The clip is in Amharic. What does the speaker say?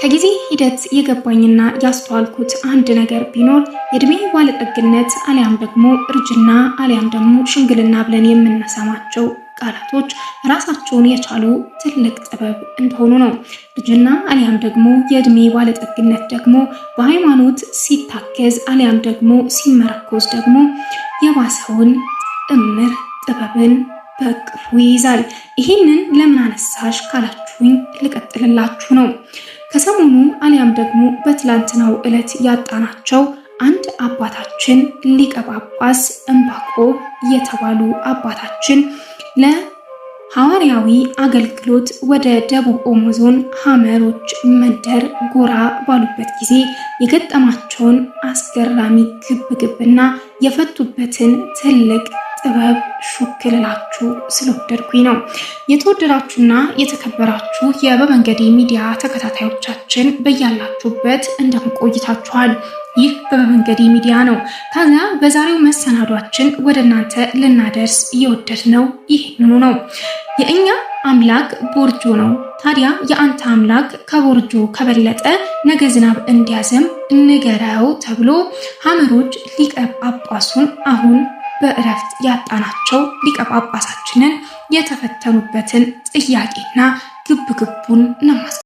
ከጊዜ ሂደት የገባኝና ያስተዋልኩት አንድ ነገር ቢኖር የእድሜ ባለጠግነት አሊያም ደግሞ እርጅና አሊያም ደግሞ ሽምግልና ብለን የምንሰማቸው ቃላቶች ራሳቸውን የቻሉ ትልቅ ጥበብ እንደሆኑ ነው። እርጅና አሊያም ደግሞ የእድሜ ባለጠግነት ደግሞ በሃይማኖት ሲታገዝ አሊያም ደግሞ ሲመረኮዝ ደግሞ የባሰውን እምር ጥበብን በቅፉ ይይዛል። ይህንን ለምን አነሳሽ ካላችሁኝ ልቀጥልላችሁ ነው። ከሰሞኑ አሊያም ደግሞ በትላንትናው ዕለት ያጣናቸው አንድ አባታችን ሊቀ ጳጳስ ዕንባቆም የተባሉ አባታችን ለሐዋርያዊ አገልግሎት ወደ ደቡብ ኦሞ ዞን ሐመሮች መንደር ጎራ ባሉበት ጊዜ የገጠማቸውን አስገራሚ ግብግብና የፈቱበትን ትልቅ ጥበብ ሹክ ልላችሁ ስለወደድኩኝ ነው። የተወደዳችሁና የተከበራችሁ የበመንገዴ ሚዲያ ተከታታዮቻችን በያላችሁበት እንደምን ቆይታችኋል? ይህ በበመንገዴ ሚዲያ ነው። ታዲያ በዛሬው መሰናዷችን ወደ እናንተ ልናደርስ እየወደድነው ይህንኑ ነው። የእኛ አምላክ ቦርጆ ነው። ታዲያ የአንተ አምላክ ከቦርጆ ከበለጠ ነገ ዝናብ እንዲያዘም ንገረው ተብሎ ሐመሮች ሊቀ ጳጳሱን አሁን በእረፍት ያጣናቸው ሊቀ ጳጳሳችንን የተፈተኑበትን ጥያቄና ግብግቡን ነው